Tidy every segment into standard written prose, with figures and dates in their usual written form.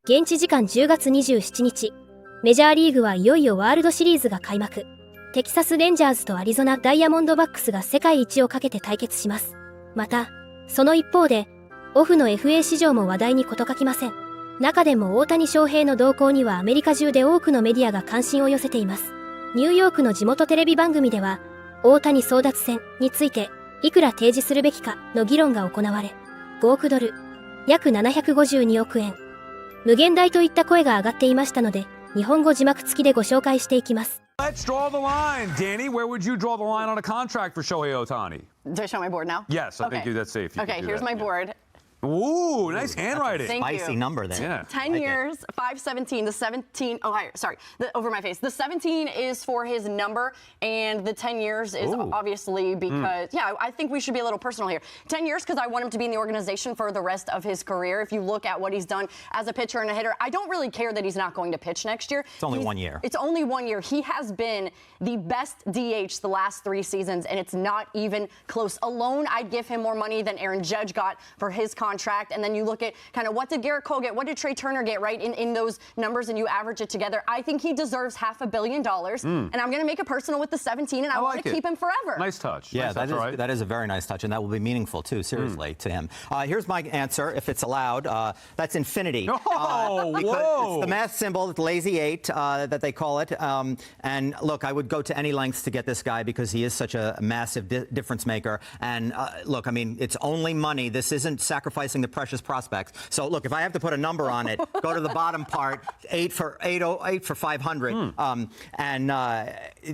現地時間10月27日、メジャーリーグはいよいよワールドシリーズが開幕。テキサスレンジャーズとアリゾナ・ダイヤモンドバックスが世界一をかけて対決します。また、その一方で、オフの FA 市場も話題に事欠きません。中でも大谷翔平の動向にはアメリカ中で多くのメディアが関心を寄せています。ニューヨークの地元テレビ番組では、大谷争奪戦について、いくら提示するべきかの議論が行われ、5億ドル、約752億円、無限大といった声が上がっていましたので、日本語字幕付きでご紹介していきます。Let's draw the line. Danny, where would you draw the line on a contract for Shohei Ohtani? Do I show my board now? Yes, I think that's safe. Okay, here's my board. Ooh, nice handwriting. Thank Spicy you. number there. Yeah. 10 years, 517. The 17, oh, sorry, over my face. The 17 is for his number, and the 10 years is obviously because, yeah, I think we should be a little personal here. 10 years because I want him to be in the organization for the rest of his career. If you look at what he's done as a pitcher and a hitter, I don't really care that he's not going to pitch next year. It's only 1 year. It's only 1 year. He has been the best DH the last 3 seasons, and it's not even close. Alone, I'd give him more money than Aaron Judge got for his contract, and then you look at kind of what did Garrett Cole get, what did Trey Turner get, right, in those numbers, and you average it together. I think he deserves $500 million, and I'm going to make it personal with the 17, and I want to keep him forever. Nice touch. Yeah, nice touch, that is a very nice touch, and that will be meaningful, too, seriously, to him. Here's my answer, if it's allowed. That's infinity. Oh, whoa. It's the math symbol, the lazy 8, that they call it. And look, I would go to any lengths to get this guy because he is such a massive difference maker. And look, I mean, it's only money. This isn't sacrificing the precious prospects. So look, if I have to put a number on it, go to the bottom part, 8 for 500, and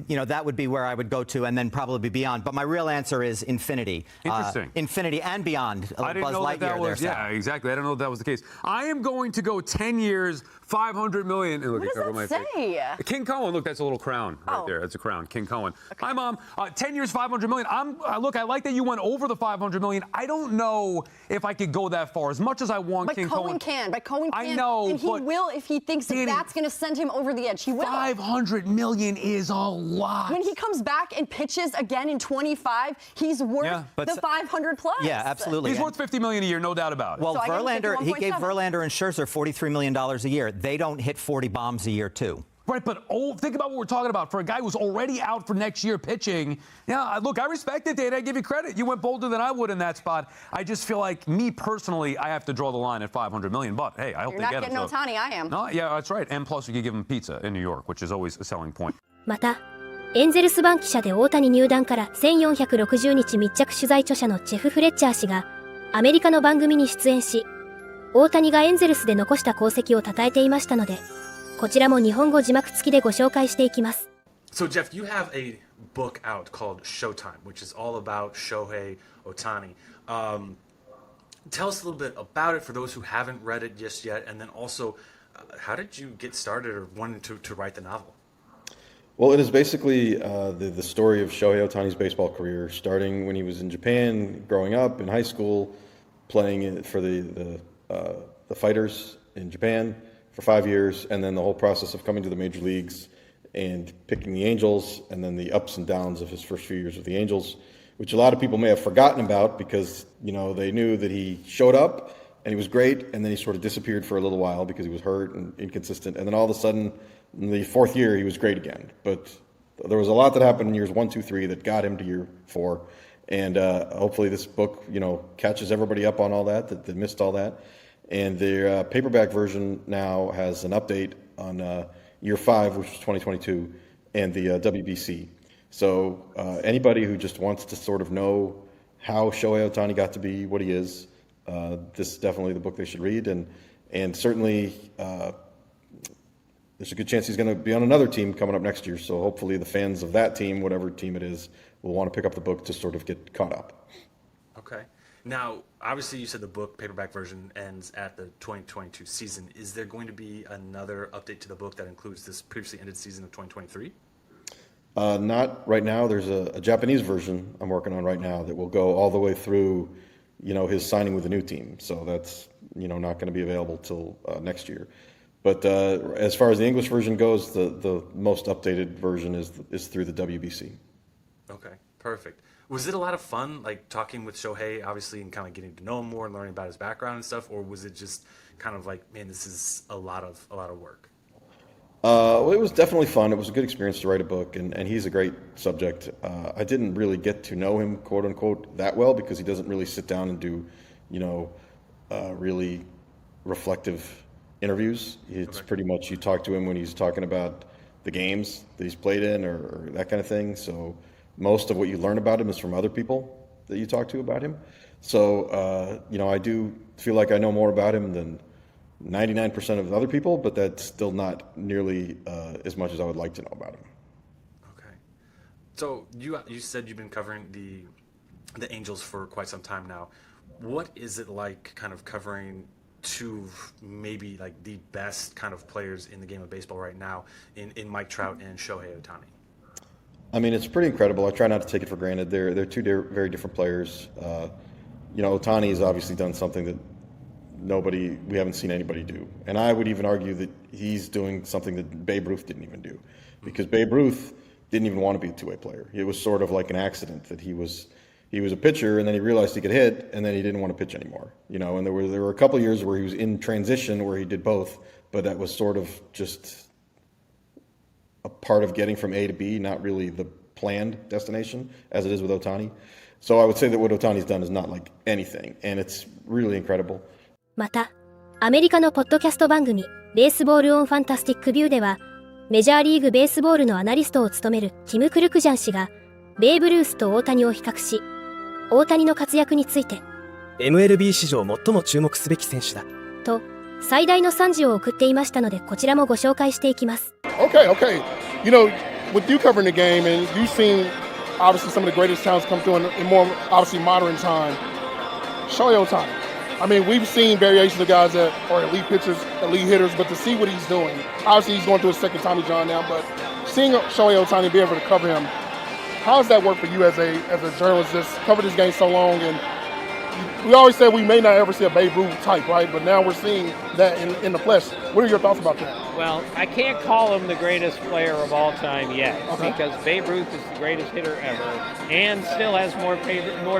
you know, that would be where I would go to, and then probably beyond. But my real answer is infinity. Interesting. Infinity and beyond. I didn't know that was. Yeah, exactly. I didn't know that was the case. I am going to go 10 years, $500 million. And look, What does that say? King Cohen. Look, that's a little crown right there. That's a crown. King Cohen. Okay. Hi, Mom. 10 years, $500 million. Look, I like that you went over the $500 million. I don't know if I could go that far. As much as I want But King Cohen can. But Cohen can. I know, and he will if he thinks that that's going to send him over the edge. He will. $500 million is a lot. When he comes back and pitches again in 25, he's worth the 500 plus. Yeah, absolutely. He's worth $50 million a year, no doubt about it. Well, So Verlander, he gave Verlander and Scherzer $43 million a year. They don't hit 40 bombs a year, too. Right, but think about what we're talking about. For a guy who's already out for next year pitching, yeah, look, I respect it, Dave. I give you credit. You went bolder than I would in that spot. I just feel like, me personally, I have to draw the line at $500 million. But, hey, I hope they get it. You're not getting Ohtani, I am. No, yeah, that's right. And plus, we could give him pizza in New York, which is always a selling point. また、エンゼルス番記者で大谷入団から1460日密着取材著者のジェフ・フレッチャー氏が、アメリカの番組に出演し、大谷がエンゼルスで残した功績を称えていましたので、こちらも日本語字幕付きでご紹介していきます。So Jeff, you have a book out called Showtime, which is all about Shohei Ohtani. Tell us a little bit about it for those who haven't read it just yet, and then also, how did you get started or wanted to write the novel? Well, it is basically the story of Shohei Ohtani's baseball career, starting when he was in Japan, growing up in high school, playing for the Fighters in Japan for 5 years, and then the whole process of coming to the major leagues and picking the Angels, and then the ups and downs of his first few years with the Angels, which a lot of people may have forgotten about because, you know, they knew that he showed up and he was great, and then he sort of disappeared for a little while because he was hurt and inconsistent, and then all of a sudden, in the 4th year, he was great again. But there was a lot that happened in years 1, 2, 3 that got him to year 4, and hopefully this book, you know, catches everybody up on all that missed all that. And the paperback version now has an update on year 5, which was 2022, and the WBC. So anybody who just wants to sort of know how Shohei Ohtani got to be what he is, this is definitely the book they should read. And certainly there's a good chance he's going to be on another team coming up next year. So hopefully the fans of that team, whatever team it is, will want to pick up the book to sort of get caught up. Okay. Now, obviously, you said the book paperback version ends at the 2022 season. Is there going to be another update to the book that includes this previously ended season of 2023? Not right now. There's a Japanese version I'm working on right now that will go all the way through, you know, his signing with the new team. So that's, you know, not going to be available till next year. But as far as the English version goes, the most updated version is through the WBC. Okay, perfect. Was it a lot of fun, like talking with Shohei, obviously, and kind of getting to know him more and learning about his background and stuff, or was it just kind of like, man, this is a lot of work? Well, it was definitely fun. It was a good experience to write a book, and he's a great subject. I didn't really get to know him, quote unquote, that well because he doesn't really sit down and do, really reflective interviews. It's pretty much you talk to him when he's talking about the games that he's played in or that kind of thing. So most of what you learn about him is from other people that you talk to about him. So, I do feel like I know more about him than 99% of other people, but that's still not nearly as much as I would like to know about him. Okay. So you said you've been covering the Angels for quite some time now. What is it like kind of covering two maybe like the best kind of players in the game of baseball right now in Mike Trout and Shohei Ohtani? I mean, it's pretty incredible. I try not to take it for granted. They're two very different players. Ohtani has obviously done something that we haven't seen anybody do. And I would even argue that he's doing something that Babe Ruth didn't even do. Because Babe Ruth didn't even want to be a two-way player. It was sort of like an accident that he was a pitcher and then he realized he could hit and then he didn't want to pitch anymore. And there were a couple of years where he was in transition where he did both, but that was sort of just a part of getting from A to B, not really the planned destination as it is with Ohtani. So I would say that what Ohtani's done is not like anything, and it's really incredible. また、アメリカのポッドキャスト番組、ベースボールオンファンタスティックビューでは、メジャーリーグベースボールのアナリストを務めるティム・クルクジャン氏が、ベーブ・ルースと大谷を比較し、大谷の活躍について、MLB 史上最も注目すべき選手だと、最大の賛辞を送っていましたので、こちらもご紹介していきます。Okay. With you covering the game and you've seen obviously some of the greatest talents come through in more obviously modern time, Shohei Ohtani. I mean, we've seen variations of guys that are elite pitchers, elite hitters, but to see what he's doing, obviously he's going through his second Tommy John now, but seeing Shohei Ohtani be able to cover him, how does that work for you as a journalist that's covered this game so long? And we always say we may not ever see a Babe Ruth type, right? But now we're seeing that in the flesh. What are your thoughts about that? Well, I can't call him the greatest player of all time yet because Babe Ruth is the greatest hitter ever and still has more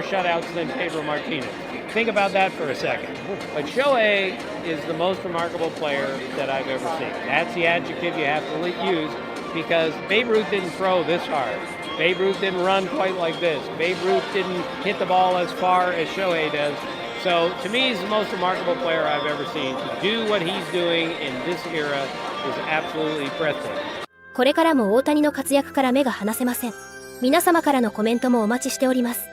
shutouts than Pedro Martinez. Think about that for a second. But Shohei is the most remarkable player that I've ever seen. That's the adjective you have to use because Babe Ruth didn't throw this hard. Babe Ruth didn't run quite like this. Babe Ruth didn't hit the ball as far as Shohei does. So to me, he's the most remarkable player I've ever seen. To do what he's doing in this era is absolutely breathtaking. これからも大谷の活躍から目が離せません。皆様からのコメントもお待ちしております。